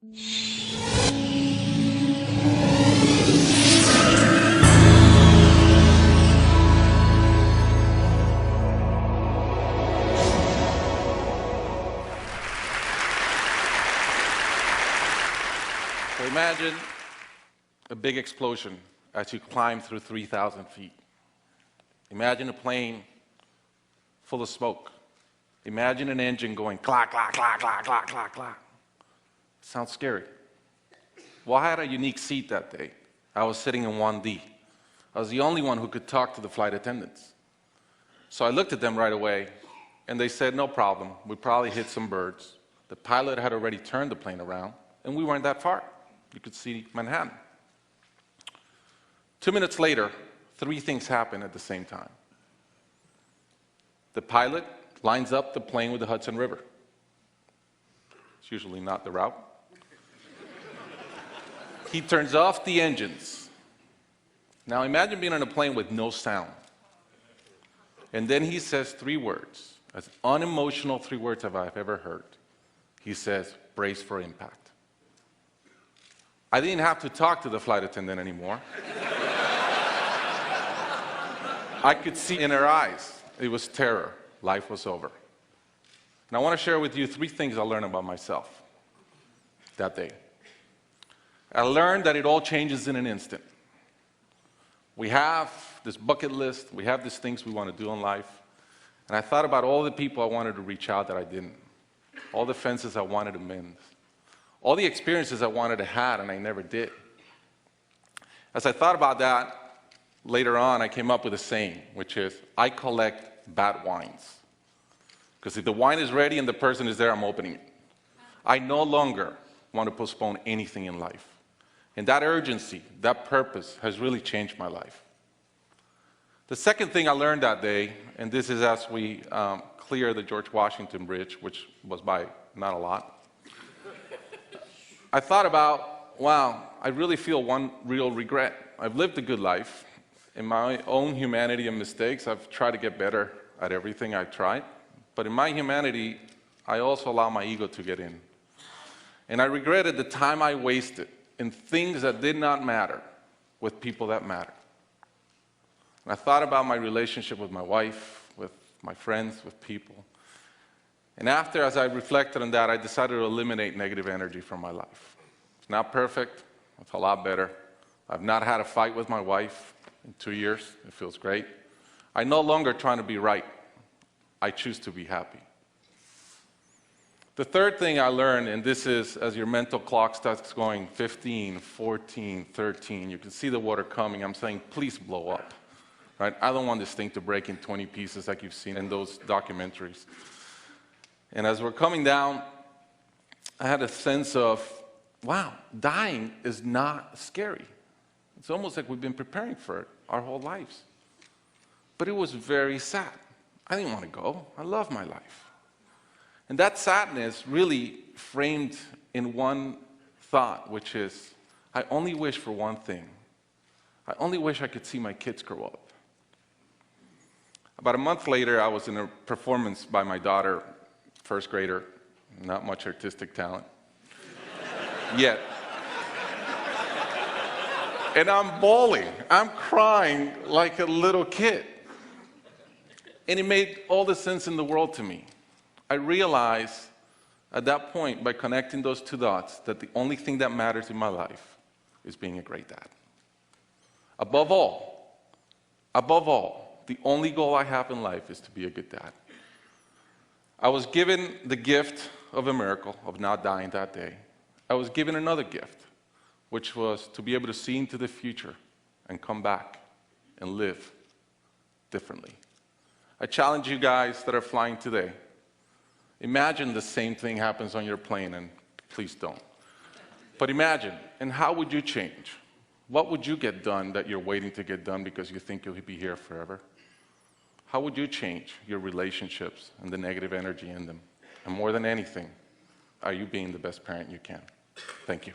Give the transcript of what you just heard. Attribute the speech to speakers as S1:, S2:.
S1: So imagine a big explosion as you climb through 3,000 feet. Imagine a plane full of smoke. Imagine an engine going clack, clack, clack, clack, clack, clack, clack. Sounds scary. Well, I had a unique seat that day. I was sitting in 1D. I was the only one who could talk to the flight attendants. So I looked at them right away, and they said, no problem. We probably hit some birds. The pilot had already turned the plane around, and we weren't that far. You could see Manhattan. 2 minutes later, 3 things happen at the same time. The pilot lines up the plane with the Hudson River. It's usually not the route. He turns off the engines. Now imagine being on a plane with no sound. And then he says 3 words, as unemotional 3 words as I've ever heard. He says, brace for impact. I didn't have to talk to the flight attendant anymore. I could see in her eyes, it was terror. Life was over. And I want to share with you 3 things I learned about myself that day. I learned that it all changes in an instant. We have this bucket list, we have these things we want to do in life, and I thought about all the people I wanted to reach out that I didn't, all the fences I wanted to mend, all the experiences I wanted to have and I never did. As I thought about that, later on I came up with a saying, which is, I collect bad wines. Because if the wine is ready and the person is there, I'm opening it. I no longer want to postpone anything in life. And that urgency, that purpose has really changed my life. The second thing I learned that day, and this is as we clear the George Washington Bridge, which was by not a lot, I thought about, wow, I really feel one real regret. I've lived a good life. In my own humanity and mistakes, I've tried to get better at everything I've tried. But in my humanity, I also allow my ego to get in. And I regretted the time I wasted in things that did not matter with people that matter. And I thought about my relationship with my wife, with my friends, with people. And after, as I reflected on that, I decided to eliminate negative energy from my life. It's not perfect. It's a lot better. I've not had a fight with my wife in 2 years. It feels great. I'm no longer trying to be right. I choose to be happy. The third thing I learned, and this is as your mental clock starts going 15, 14, 13, you can see the water coming. I'm saying, please blow up. Right? I don't want this thing to break in 20 pieces like you've seen in those documentaries. And as we're coming down, I had a sense of, wow, dying is not scary. It's almost like we've been preparing for it our whole lives. But it was very sad. I didn't want to go. I love my life. And that sadness really framed in one thought, which is, I only wish for one thing. I only wish I could see my kids grow up. About a month later, I was in a performance by my daughter, first grader, not much artistic talent, yet. And I'm bawling, I'm crying like a little kid. And it made all the sense in the world to me. I realized at that point, by connecting those 2 dots, that the only thing that matters in my life is being a great dad. Above all, the only goal I have in life is to be a good dad. I was given the gift of a miracle of not dying that day. I was given another gift, which was to be able to see into the future and come back and live differently. I challenge you guys that are flying today. Imagine the same thing happens on your plane, and please don't. But imagine, and how would you change? What would you get done that you're waiting to get done because you think you'll be here forever? How would you change your relationships and the negative energy in them? And more than anything, are you being the best parent you can? Thank you.